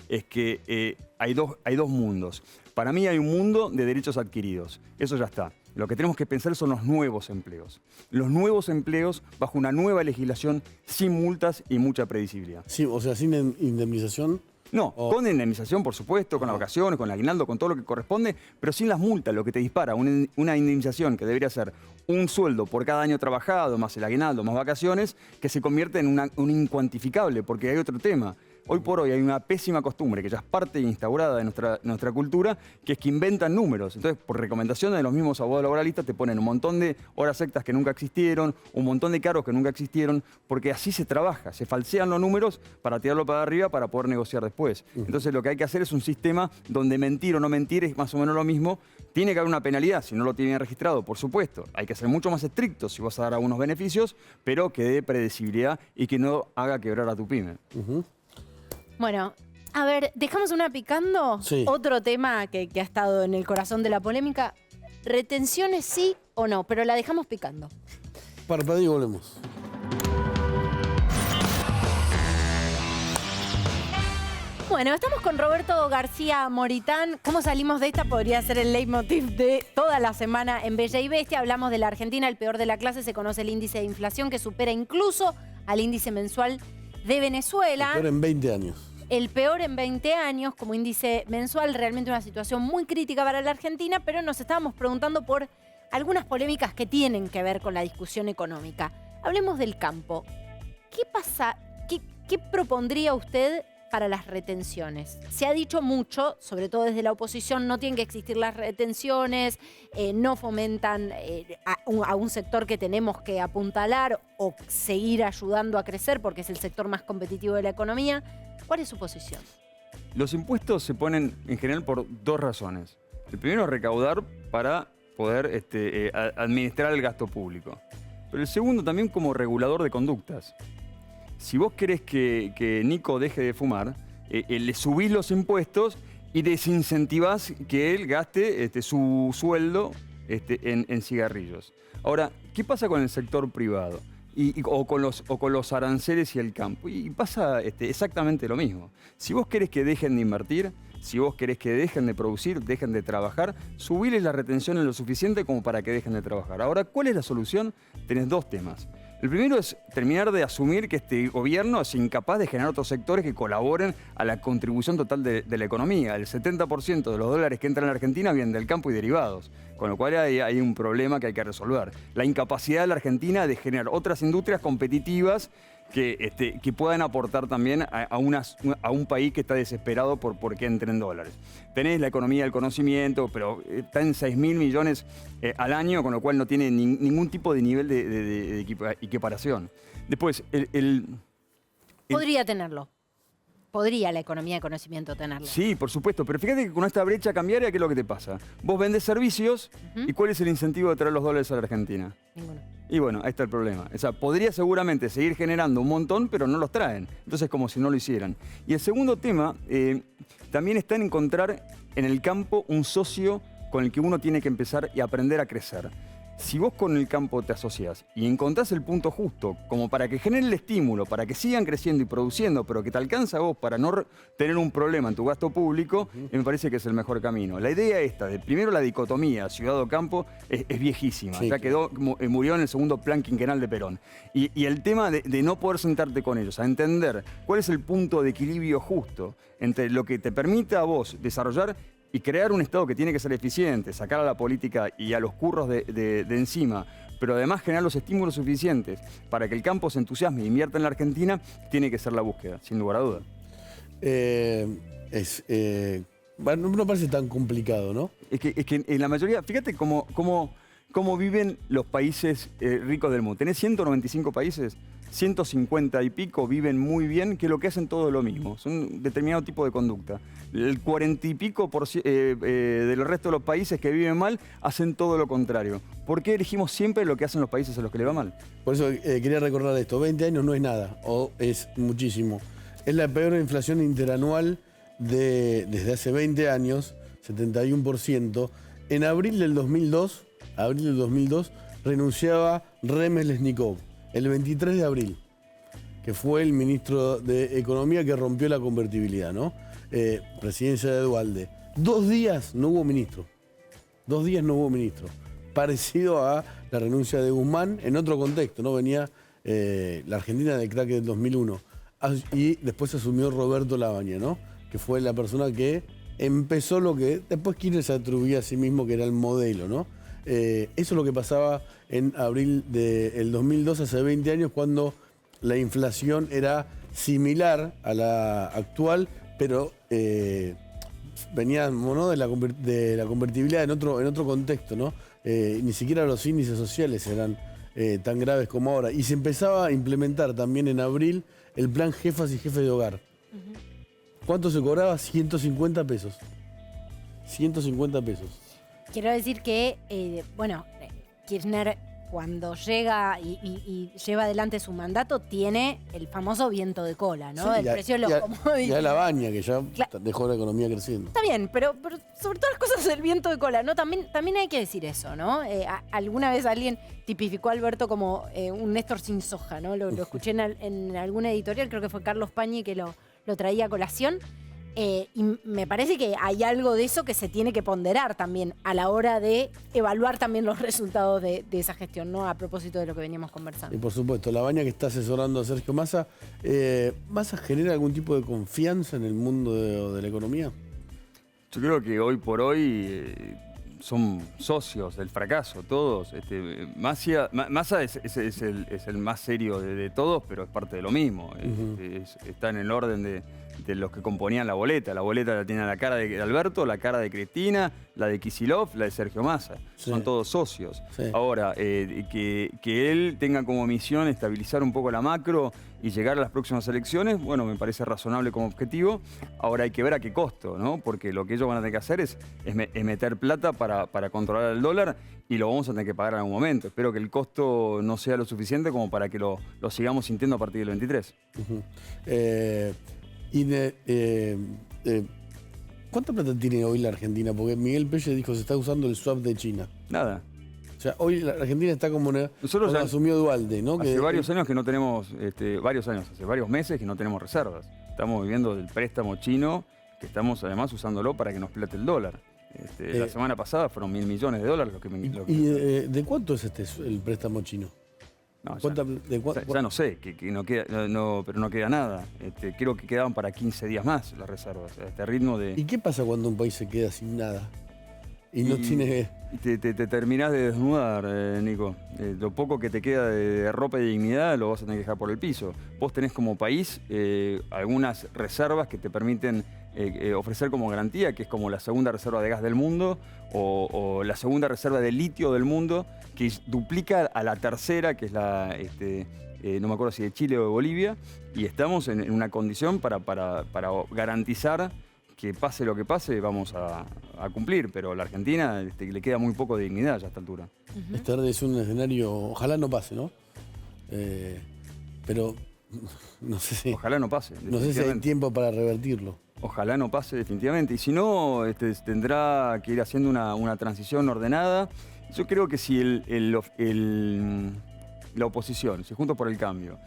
es que hay dos mundos. Para mí hay un mundo de derechos adquiridos. Eso ya está. Lo que tenemos que pensar son los nuevos empleos. Los nuevos empleos bajo una nueva legislación sin multas y mucha predecibilidad. Sí, o sea, sin indemnización. No, con indemnización, por supuesto, con las vacaciones, con el aguinaldo, con todo lo que corresponde, pero sin las multas, lo que te dispara una indemnización que debería ser un sueldo por cada año trabajado, más el aguinaldo, más vacaciones, que se convierte en un incuantificable, porque hay otro tema. Hoy por hoy hay una pésima costumbre que ya es parte instaurada de nuestra cultura, que es que inventan números. Entonces, por recomendación de los mismos abogados laboralistas, te ponen un montón de horas extras que nunca existieron, un montón de cargos que nunca existieron, porque así se trabaja, se falsean los números para tirarlo para arriba para poder negociar después. Entonces, lo que hay que hacer es un sistema donde mentir o no mentir es más o menos lo mismo. Tiene que haber una penalidad, si no lo tienen registrado, por supuesto. Hay que ser mucho más estrictos si vas a dar algunos beneficios, pero que dé predecibilidad y que no haga quebrar a tu pyme. Bueno, a ver, ¿dejamos una picando? Sí. Otro tema que ha estado en el corazón de la polémica. ¿Retenciones sí o no? Pero la dejamos picando. Parpadeo y volvemos. Bueno, estamos con Roberto García Moritán. ¿Cómo salimos de esta? Podría ser el leitmotiv de toda la semana en Bella y Bestia. Hablamos de la Argentina, el peor de la clase. Se conoce el índice de inflación que supera incluso al índice mensual de Venezuela. El peor en 20 años. El peor en 20 años como índice mensual, realmente una situación muy crítica para la Argentina, pero nos estábamos preguntando por algunas polémicas que tienen que ver con la discusión económica. Hablemos del campo. ¿Qué pasa? ¿Qué propondría usted para las retenciones? Se ha dicho mucho, sobre todo desde la oposición, no tienen que existir las retenciones, no fomentan a un sector que tenemos que apuntalar o seguir ayudando a crecer porque es el sector más competitivo de la economía. ¿Cuál es su posición? Los impuestos se ponen en general por dos razones. El primero es recaudar para poder administrar el gasto público. Pero el segundo también como regulador de conductas. Si vos querés que Nico deje de fumar, le subís los impuestos y desincentivás que él gaste su sueldo en cigarrillos. Ahora, ¿qué pasa con el sector privado? O con los aranceles y el campo. Y pasa exactamente lo mismo. Si vos querés que dejen de invertir, si vos querés que dejen de producir, dejen de trabajar, subiles la retención en lo suficiente como para que dejen de trabajar. Ahora, ¿cuál es la solución? Tenés dos temas. El primero es terminar de asumir que este gobierno es incapaz de generar otros sectores que colaboren a la contribución total de la economía. El 70% de los dólares que entran a la Argentina vienen del campo y derivados, con lo cual hay un problema que hay que resolver. La incapacidad de la Argentina de generar otras industrias competitivas que puedan aportar también a un país que está desesperado por que entren dólares. Tenés la economía del conocimiento, pero está en 6.000 millones al año, con lo cual no tiene ningún tipo de nivel de equiparación. Después, Podría tenerlo. podría la economía de conocimiento tenerlo. Sí, por supuesto, pero fíjate que con esta brecha cambiaria, ¿qué es lo que te pasa? Vos vendés servicios y ¿cuál es el incentivo de traer los dólares a la Argentina? Ninguno. Y bueno, ahí está el problema. O sea, podría seguramente seguir generando un montón, pero no los traen. Entonces, como si no lo hicieran. Y el segundo tema también está en encontrar en el campo un socio con el que uno tiene que empezar y aprender a crecer. Si vos con el campo te asociás y encontrás el punto justo, como para que genere el estímulo, para que sigan creciendo y produciendo, pero que te alcanza a vos para no tener un problema en tu gasto público, me parece que es el mejor camino. La idea esta de primero la dicotomía ciudad o campo es viejísima. Sí, ya quedó, murió en el segundo plan quinquenal de Perón. Y el tema de no poder sentarte con ellos, a entender cuál es el punto de equilibrio justo entre lo que te permite a vos desarrollar y crear un Estado que tiene que ser eficiente, sacar a la política y a los curros de encima, pero además generar los estímulos suficientes para que el campo se entusiasme e invierta en la Argentina, tiene que ser la búsqueda, sin lugar a duda. Bueno, no parece tan complicado, ¿no? Es que en la mayoría, fíjate cómo viven los países ricos del mundo. Tenés 195 países, 150 y pico viven muy bien, que lo que hacen todo lo mismo. Son un determinado tipo de conducta. El 40 y pico del resto de los países que viven mal hacen todo lo contrario. ¿Por qué elegimos siempre lo que hacen los países a los que le va mal? Por eso quería recordar esto. 20 años no es nada, o es muchísimo. Es la peor inflación interanual desde hace 20 años, 71%. En abril del 2002, renunciaba Remesnikov, el 23 de abril, que fue el ministro de Economía que rompió la convertibilidad, ¿no? Presidencia de Duhalde. 2 días no hubo ministro. 2 días no hubo ministro. Parecido a la renuncia de Guzmán en otro contexto, ¿no? Venía la Argentina del crack del 2001. Y después asumió Roberto Labaña, ¿no? Que fue la persona que empezó lo que después Kirchner se atribuía a sí mismo, que era el modelo, ¿no? Eso es lo que pasaba en abril del 2002, hace 20 años, cuando la inflación era similar a la actual, pero venía, ¿no?, de la convertibilidad en otro contexto, ¿no? Ni siquiera los índices sociales eran tan graves como ahora. Y se empezaba a implementar también en abril el plan Jefas y Jefes de Hogar. ¿Cuánto se cobraba? 150 pesos. 150 pesos. Quiero decir que, Kirchner, cuando llega y lleva adelante su mandato, tiene el famoso viento de cola, ¿no? Sí, el precio de los commodities. Y a Labaña, que ya dejó la economía creciendo. Está bien, pero sobre todas las cosas el viento de cola, ¿no? También hay que decir eso, ¿no? Alguna vez alguien tipificó a Alberto como un Néstor sin soja, ¿no? Lo escuché en alguna editorial, creo que fue Carlos Pañi que lo traía a colación. Y me parece que hay algo de eso que se tiene que ponderar también a la hora de evaluar también los resultados de esa gestión, ¿no? A propósito de lo que veníamos conversando. Y por supuesto, Labaña, que está asesorando a Sergio Massa, ¿Massa genera algún tipo de confianza en el mundo de la economía? Yo creo que hoy por hoy son socios del fracaso, todos. Massa es el más serio de todos, pero es parte de lo mismo. Está en el orden de los que componían la boleta. La boleta la tiene la cara de Alberto, la cara de Cristina, la de Kicillof, la de Sergio Massa. Sí. Son todos socios. Sí. Ahora, que él tenga como misión estabilizar un poco la macro y llegar a las próximas elecciones, bueno, me parece razonable como objetivo. Ahora hay que ver a qué costo, ¿no? Porque lo que ellos van a tener que hacer es meter plata para controlar el dólar, y lo vamos a tener que pagar en algún momento. Espero que el costo no sea lo suficiente como para que lo sigamos sintiendo a partir del 23. ¿Cuánta plata tiene hoy la Argentina? Porque Miguel Pelle dijo que se está usando el swap de China. Nada. O sea, hoy la Argentina está como Nosotros ya asumió Duhalde, ¿no? Hace varios años que no tenemos, hace varios meses que no tenemos reservas. Estamos viviendo del préstamo chino, que estamos además usándolo para que nos plate el dólar. La semana pasada fueron $1.000 millones lo que ¿De cuánto es el préstamo chino? No, ya no sé, que no queda, pero no queda nada. Creo que quedaban para 15 días más las reservas, a este ritmo de... ¿Y qué pasa cuando un país se queda sin nada? Y no tiene... Y te terminás de desnudar, Nico. Lo poco que te queda de ropa y de dignidad lo vas a tener que dejar por el piso. Vos tenés como país algunas reservas que te permiten ofrecer como garantía, que es como la segunda reserva de gas del mundo o la segunda reserva de litio del mundo, que duplica a la tercera, que es la, no me acuerdo si de Chile o de Bolivia, y estamos en una condición para garantizar que pase lo que pase, vamos a cumplir, pero a la Argentina le queda muy poco de dignidad ya a esta altura. Este es un escenario, ojalá no pase, ¿no? Pero no sé si... Ojalá no pase. No sé si hay tiempo para revertirlo. Ojalá no pase definitivamente. Y si no, tendrá que ir haciendo una transición ordenada. Yo creo que si la oposición, si Juntos por el Cambio,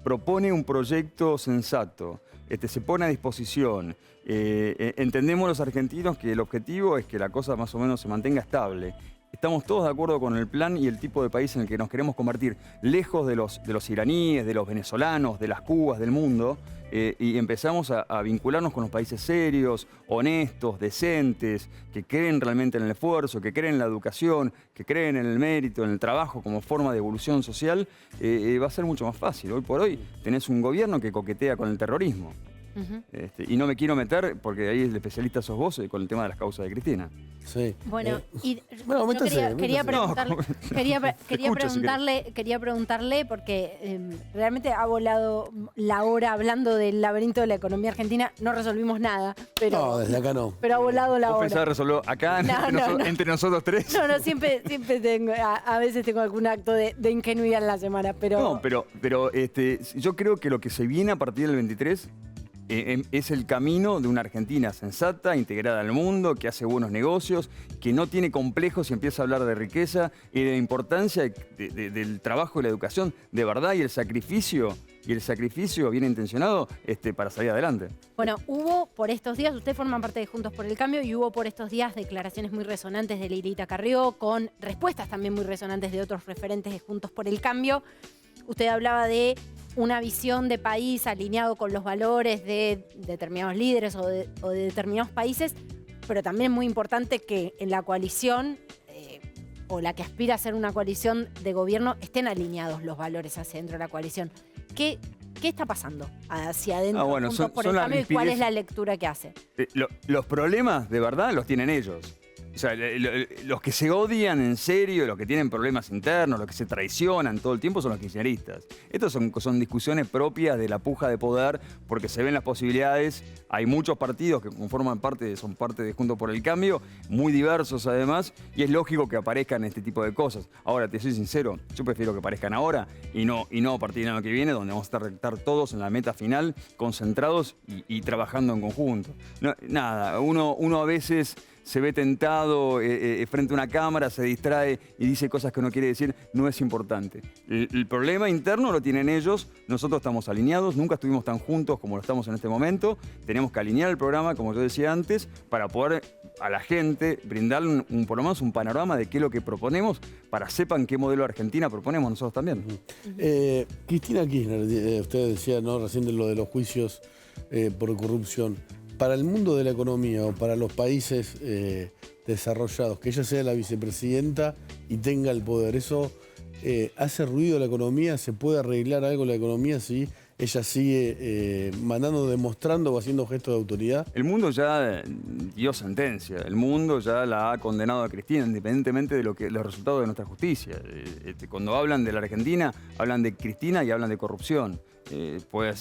propone un proyecto sensato, se pone a disposición, entendemos los argentinos que el objetivo es que la cosa más o menos se mantenga estable. Estamos todos de acuerdo con el plan y el tipo de país en el que nos queremos convertir, lejos de los iraníes, de los venezolanos, de las Cubas del mundo, y empezamos a vincularnos con los países serios, honestos, decentes, que creen realmente en el esfuerzo, que creen en la educación, que creen en el mérito, en el trabajo como forma de evolución social, va a ser mucho más fácil. Hoy por hoy tenés un gobierno que coquetea con el terrorismo. Y no me quiero meter, porque ahí el especialista sos vos, con el tema de las causas de Cristina. Sí. Bueno, bueno, yo quería métase. preguntarle, porque realmente ha volado la hora hablando del laberinto de la economía argentina. No resolvimos nada, pero... No, desde acá no. Pero ha volado la ¿Vos hora. pensás resolver acá entre nosotros tres? No, siempre tengo, a veces tengo algún acto de ingenuidad en la semana, pero... No, pero yo creo que lo que se viene a partir del 23... es el camino de una Argentina sensata, integrada al mundo, que hace buenos negocios, que no tiene complejos y empieza a hablar de riqueza y de la importancia del trabajo y la educación de verdad y el sacrificio bien intencionado para salir adelante. Bueno, hubo por estos días, ustedes forman parte de Juntos por el Cambio, y hubo por estos días declaraciones muy resonantes de Lilita Carrió, con respuestas también muy resonantes de otros referentes de Juntos por el Cambio. Usted hablaba de una visión de país alineado con los valores de determinados líderes o de determinados países, pero también es muy importante que en la coalición, o la que aspira a ser una coalición de gobierno, estén alineados los valores hacia dentro de la coalición. ¿Qué está pasando hacia adentro Juntos por el Cambio y cuál es la lectura que hace? Los problemas de verdad los tienen ellos. O sea, los que se odian en serio, los que tienen problemas internos, los que se traicionan todo el tiempo son los kirchneristas. Estas son discusiones propias de la puja de poder, porque se ven las posibilidades. Hay muchos partidos que son parte de Juntos por el Cambio, muy diversos además, y es lógico que aparezcan este tipo de cosas. Ahora, te soy sincero, yo prefiero que aparezcan ahora y no a partir del año que viene, donde vamos a estar todos en la meta final, concentrados y trabajando en conjunto. Nada, uno a veces se ve tentado frente a una cámara, se distrae y dice cosas que no quiere decir, no es importante. El problema interno lo tienen ellos, nosotros estamos alineados, nunca estuvimos tan juntos como lo estamos en este momento, tenemos que alinear el programa, como yo decía antes, para poder a la gente brindarle por lo menos un panorama de qué es lo que proponemos, para sepan qué modelo de Argentina proponemos nosotros también. Cristina Kirchner, usted decía, ¿no?, recién de lo de los juicios por corrupción. Para el mundo de la economía o para los países desarrollados, que ella sea la vicepresidenta y tenga el poder, ¿eso hace ruido a la economía? ¿Se puede arreglar algo la economía si ella sigue demostrando o haciendo gestos de autoridad? El mundo ya dio sentencia, el mundo ya la ha condenado a Cristina, independientemente de los resultados de nuestra justicia. Cuando hablan de la Argentina, hablan de Cristina y hablan de corrupción. Puede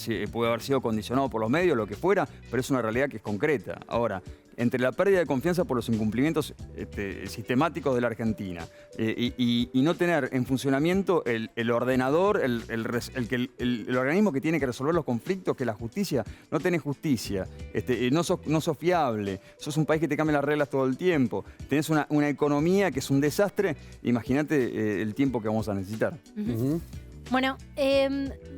haber sido condicionado por los medios, lo que fuera, pero es una realidad que es concreta. Ahora, entre la pérdida de confianza por los incumplimientos sistemáticos de la Argentina y no tener en funcionamiento el ordenador, el organismo que tiene que resolver los conflictos, que la justicia, no tenés justicia, no sos fiable, sos un país que te cambia las reglas todo el tiempo, tenés una economía que es un desastre, imagínate el tiempo que vamos a necesitar. Bueno,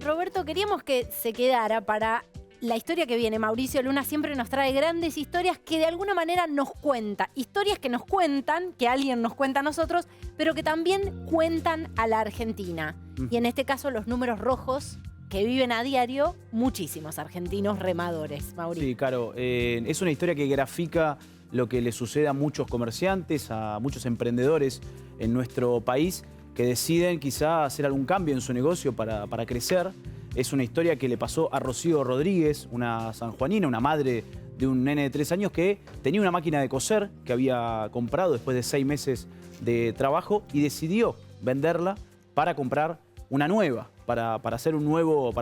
Roberto, queríamos que se quedara para la historia que viene. Mauricio Luna siempre nos trae grandes historias que de alguna manera nos cuenta. Historias que nos cuentan, que alguien nos cuenta a nosotros, pero que también cuentan a la Argentina. Y en este caso los números rojos que viven a diario muchísimos argentinos remadores. Mauricio. Sí, Caro, es una historia que grafica lo que le sucede a muchos comerciantes, a muchos emprendedores en nuestro país, que deciden quizá hacer algún cambio en su negocio para crecer. Es una historia que le pasó a Rocío Rodríguez, una sanjuanina, una madre de un nene de 3 años que tenía una máquina de coser que había comprado después de 6 meses de trabajo y decidió venderla para comprar una nueva, para hacer un nuevo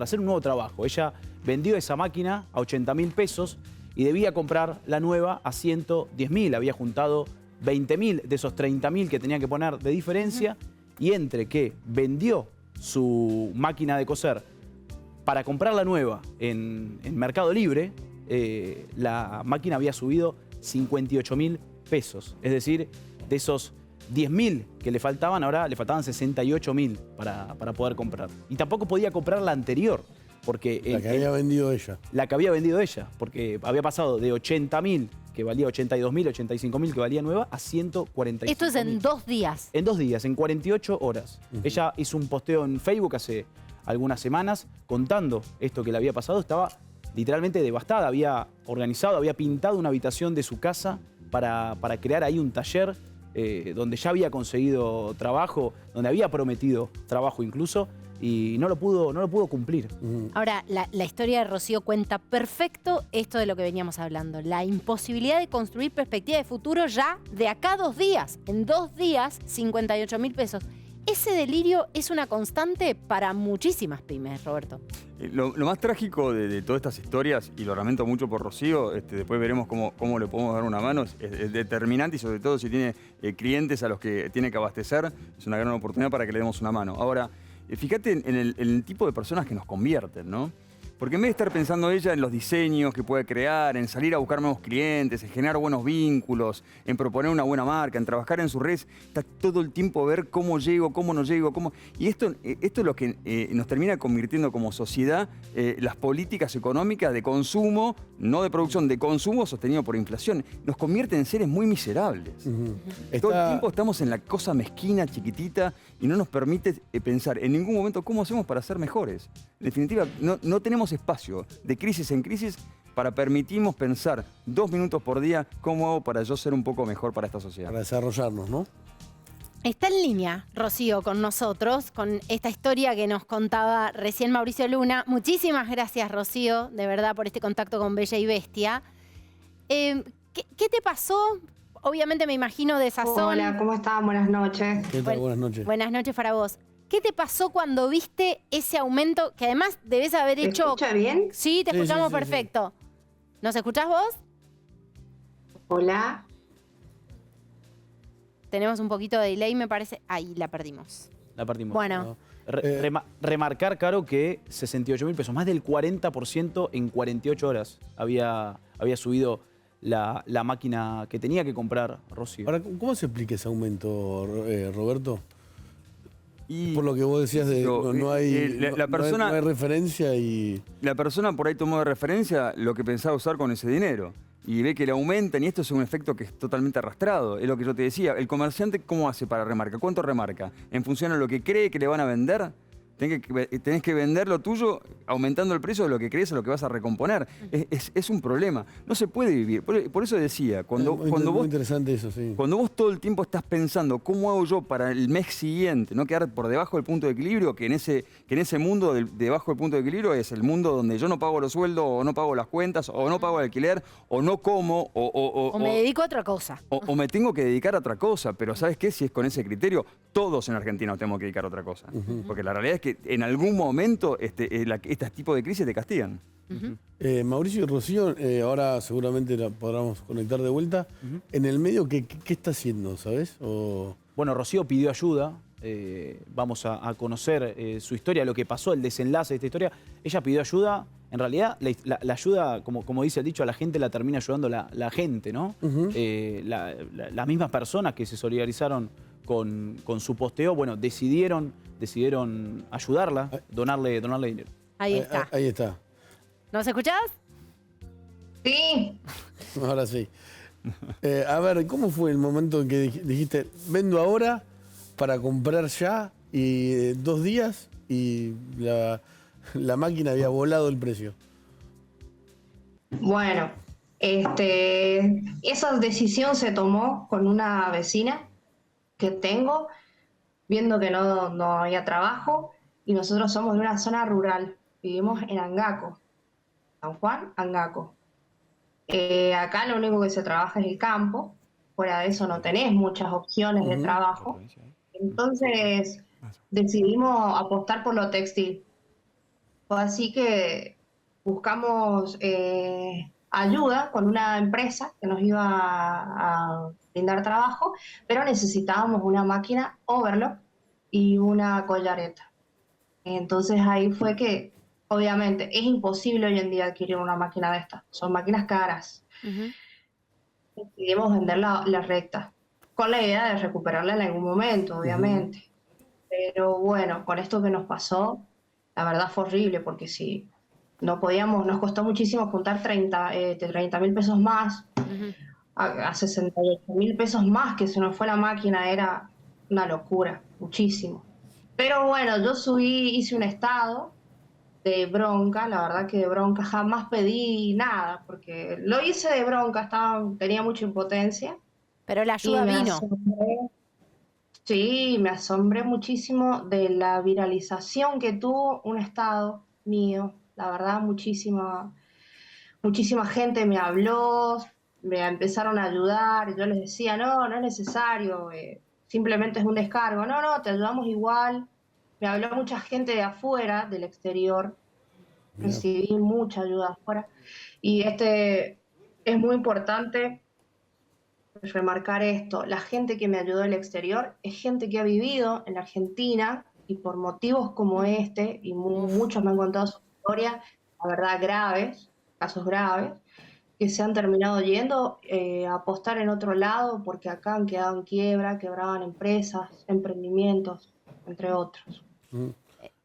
trabajo. Ella vendió esa máquina a 80.000 pesos y debía comprar la nueva a 110.000. Había juntado 20.000 de esos 30.000 que tenía que poner de diferencia y entre que vendió su máquina de coser para comprar la nueva en Mercado Libre, la máquina había subido 58.000 pesos. Es decir, de esos 10.000 que le faltaban, ahora le faltaban 68.000 para poder comprar. Y tampoco podía comprar la anterior, porque... La que había vendido ella. La que había vendido ella, porque había pasado de 80.000, que valía 82.000, 85.000, que valía nueva, a 145.000. Esto es en 2 días. En 2 días, en 48 horas. Ella hizo un posteo en Facebook hace algunas semanas contando esto que le había pasado. Estaba literalmente devastada. Había organizado, había pintado una habitación de su casa para crear ahí un taller donde ya había conseguido trabajo, donde había prometido trabajo incluso, y no lo pudo cumplir. Ahora, la historia de Rocío cuenta perfecto esto de lo que veníamos hablando. La imposibilidad de construir perspectiva de futuro ya de acá a 2 días. En 2 días, 58.000 pesos. Ese delirio es una constante para muchísimas pymes, Roberto. Lo más trágico de todas estas historias, y lo lamento mucho por Rocío, después veremos cómo le podemos dar una mano, es determinante y sobre todo si tiene clientes a los que tiene que abastecer, es una gran oportunidad para que le demos una mano. Ahora, fíjate en el tipo de personas que nos convierten, ¿no? Porque en vez de estar pensando ella en los diseños que puede crear, en salir a buscar nuevos clientes, en generar buenos vínculos, en proponer una buena marca, en trabajar en sus redes, está todo el tiempo a ver cómo llego, cómo no llego, cómo... Y esto es lo que nos termina convirtiendo como sociedad las políticas económicas de consumo, no de producción, de consumo sostenido por inflación. Nos convierte en seres muy miserables. Todo el tiempo estamos en la cosa mezquina, chiquitita, y no nos permite pensar en ningún momento cómo hacemos para ser mejores. En definitiva, no tenemos espacio de crisis en crisis para permitirnos pensar 2 minutos por día cómo hago para yo ser un poco mejor para esta sociedad. Para desarrollarnos, ¿no? Está en línea, Rocío, con nosotros, con esta historia que nos contaba recién Mauricio Luna. Muchísimas gracias, Rocío, de verdad, por este contacto con Bella y Bestia. ¿Qué te pasó? Obviamente me imagino desazón. Hola, ¿cómo están? Buenas noches. ¿Qué tal? Buenas noches. Buenas noches para vos. ¿Qué te pasó cuando viste ese aumento que además debes haber hecho? ¿Me escucha bien? Sí, te escuchamos sí, perfecto. ¿Nos escuchás vos? Hola. Tenemos un poquito de delay, me parece. Ahí la perdimos. La partimos. Bueno. Remarcar, Caro, que 68.000 pesos, más del 40% en 48 horas había subido la máquina que tenía que comprar Rocío. Ahora, ¿cómo se explica ese aumento, Roberto? Y Por lo que vos decías de no hay referencia y... La persona por ahí tomó de referencia lo que pensaba usar con ese dinero. Y ve que le aumentan y esto es un efecto que es totalmente arrastrado. Es lo que yo te decía. ¿El comerciante cómo hace para remarcar? ¿Cuánto remarca? ¿En función a lo que cree que le van a vender? Tenés que vender lo tuyo aumentando el precio de lo que crees a lo que vas a recomponer. Es un problema. No se puede vivir. Por eso decía, muy interesante eso, sí. Cuando vos todo el tiempo estás pensando cómo hago yo para el mes siguiente, no quedar por debajo del punto de equilibrio, que en ese mundo debajo del punto de equilibrio es el mundo donde yo no pago los sueldos, o no pago las cuentas, o no pago el alquiler, o no como, o me dedico a otra cosa. O me tengo que dedicar a otra cosa. Pero ¿sabes qué? Si es con ese criterio, todos en Argentina nos tenemos que dedicar a otra cosa. Porque la realidad es que en algún momento este tipo de crisis te castigan. Mauricio y Rocío, ahora seguramente la podamos conectar de vuelta. En el medio, ¿qué está haciendo, sabes? Bueno, Rocío pidió ayuda. Vamos a conocer su historia, lo que pasó, el desenlace de esta historia. Ella pidió ayuda. En realidad, la ayuda, como dice el dicho, a la gente la termina ayudando la gente, ¿no? Las mismas personas que se solidarizaron con su posteo, bueno, decidieron ayudarla, donarle dinero. Ahí está. Ahí está. ¿Nos escuchás? Sí. Ahora sí. A ver, ¿cómo fue el momento en que dijiste, vendo ahora para comprar ya y 2 días y la máquina había volado el precio? Bueno, esa decisión se tomó con una vecina que tengo, viendo que no había trabajo, y nosotros somos de una zona rural, vivimos en Angaco, San Juan, Angaco. Acá lo único que se trabaja es el campo, fuera de eso no tenés muchas opciones de trabajo. Entonces decidimos apostar por lo textil. Fue así que buscamos ayuda con una empresa que nos iba a brindar trabajo, pero necesitábamos una máquina overlock y una collareta. Entonces ahí fue que, obviamente, es imposible hoy en día adquirir una máquina de estas. Son máquinas caras. Decidimos vender la recta, con la idea de recuperarla en algún momento, obviamente. Pero bueno, con esto que nos pasó, la verdad fue horrible, porque si no podíamos, nos costó muchísimo juntar 30.000 pesos más, a 68.000 pesos más que se nos fue la máquina, era una locura, muchísimo. Pero bueno, yo hice un estado de bronca, la verdad que de bronca jamás pedí nada, porque lo hice de bronca, tenía mucha impotencia. Pero la ayuda vino. Sí, me asombré muchísimo de la viralización que tuvo un estado mío. La verdad, muchísima gente me habló, me empezaron a ayudar. Yo les decía, no es necesario, simplemente es un descargo. No, te ayudamos igual. Me habló mucha gente de afuera, del exterior. Recibí mucha ayuda afuera. Y es muy importante remarcar esto. La gente que me ayudó del exterior es gente que ha vivido en la Argentina y por motivos como este, y muchos me han contado su historia, la verdad, casos graves, que se han terminado yendo a apostar en otro lado porque acá han quedado en quiebra, quebraban empresas, emprendimientos, entre otros.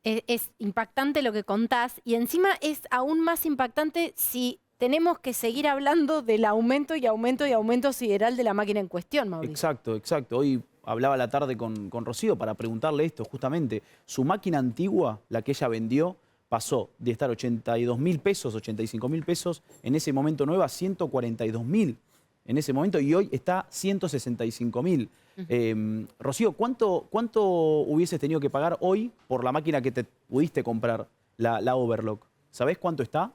Es impactante lo que contás y encima es aún más impactante si tenemos que seguir hablando del aumento y aumento sideral de la máquina en cuestión, Mauricio. Exacto. Hoy hablaba a la tarde con Rocío para preguntarle esto justamente. Su máquina antigua, la que ella vendió, pasó de estar 82.000 pesos, 85.000 pesos, en ese momento nueva, a 142.000 en ese momento, y hoy está 165.000. Rocío, ¿cuánto hubieses tenido que pagar hoy por la máquina que te pudiste comprar, la Overlock? ¿Sabés cuánto está?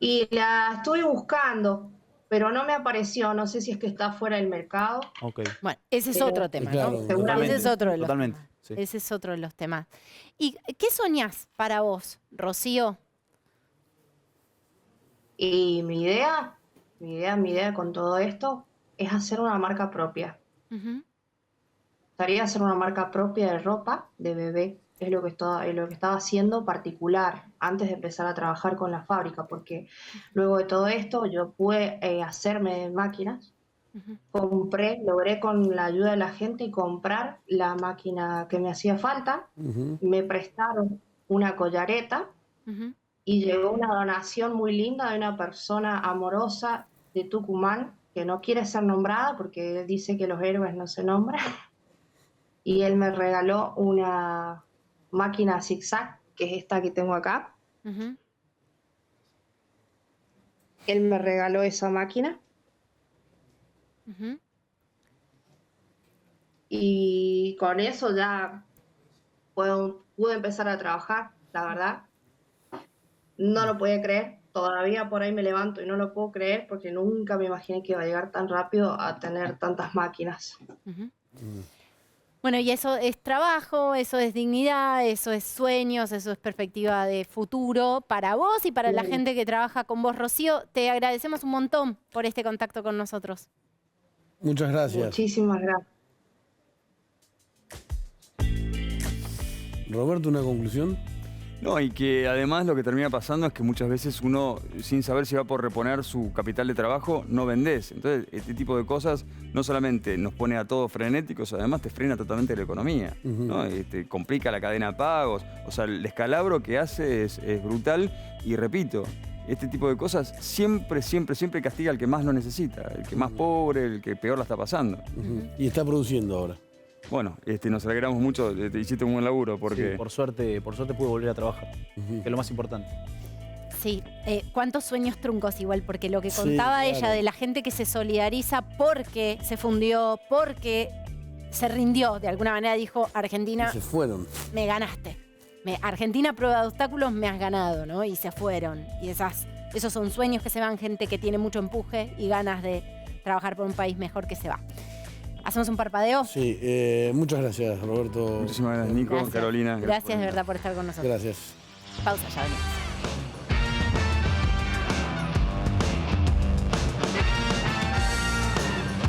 Y la estuve buscando, pero no me apareció. No sé si es que está fuera del mercado. Okay. Bueno, ese es otro tema, claro, ¿no? Ese es otro de los totalmente, temas. sí. Ese es otro de los temas. ¿Y qué soñás para vos, Rocío? Y mi idea con todo esto es hacer una marca propia. Gustaría hacer una marca propia de ropa de bebé. Es lo que estaba haciendo particular antes de empezar a trabajar con la fábrica, porque luego de todo esto yo pude hacerme de máquinas. Logré con la ayuda de la gente comprar la máquina que me hacía falta. Me prestaron una collareta y llegó una donación muy linda de una persona amorosa de Tucumán que no quiere ser nombrada porque él dice que los héroes no se nombran. Y él me regaló una máquina zigzag, que es esta que tengo acá. Él me regaló esa máquina. Y con eso ya pude empezar a trabajar, la verdad. No lo podía creer. Todavía por ahí me levanto y no lo puedo creer porque nunca me imaginé que iba a llegar tan rápido a tener tantas máquinas. Bueno, y eso es trabajo, eso es dignidad, eso es sueños, eso es perspectiva de futuro para vos y para la gente que trabaja con vos, Rocío. Te agradecemos un montón por este contacto con nosotros. Muchas gracias. Muchísimas gracias. Roberto, ¿una conclusión? No, y que además lo que termina pasando es que muchas veces uno, sin saber si va por reponer su capital de trabajo, no vendés. Entonces, este tipo de cosas no solamente nos pone a todos frenéticos, además te frena totalmente la economía, ¿no? Complica la cadena de pagos. O sea, el descalabro que hace es brutal. Y repito, este tipo de cosas siempre castiga al que más lo necesita, el que más pobre, el que peor la está pasando. Y está produciendo ahora. Bueno, nos alegramos mucho, te hiciste un buen laburo porque... Sí, por suerte pude volver a trabajar, que es lo más importante. Sí, cuántos sueños truncos igual, porque lo que Sí, contaba claro. ella de la gente que se solidariza porque se fundió, porque se rindió, de alguna manera dijo, Argentina, Se fueron. me ganaste. Argentina, prueba de obstáculos, me has ganado, ¿no? Y se fueron. Y esas Esos son sueños que se van, gente que tiene mucho empuje y ganas de trabajar por un país mejor que se va. ¿Hacemos un parpadeo? Sí, muchas gracias, Roberto. Muchísimas gracias, Nico, Gracias. Carolina. Gracias de verdad por estar con nosotros. Gracias. Pausa, ya venimos.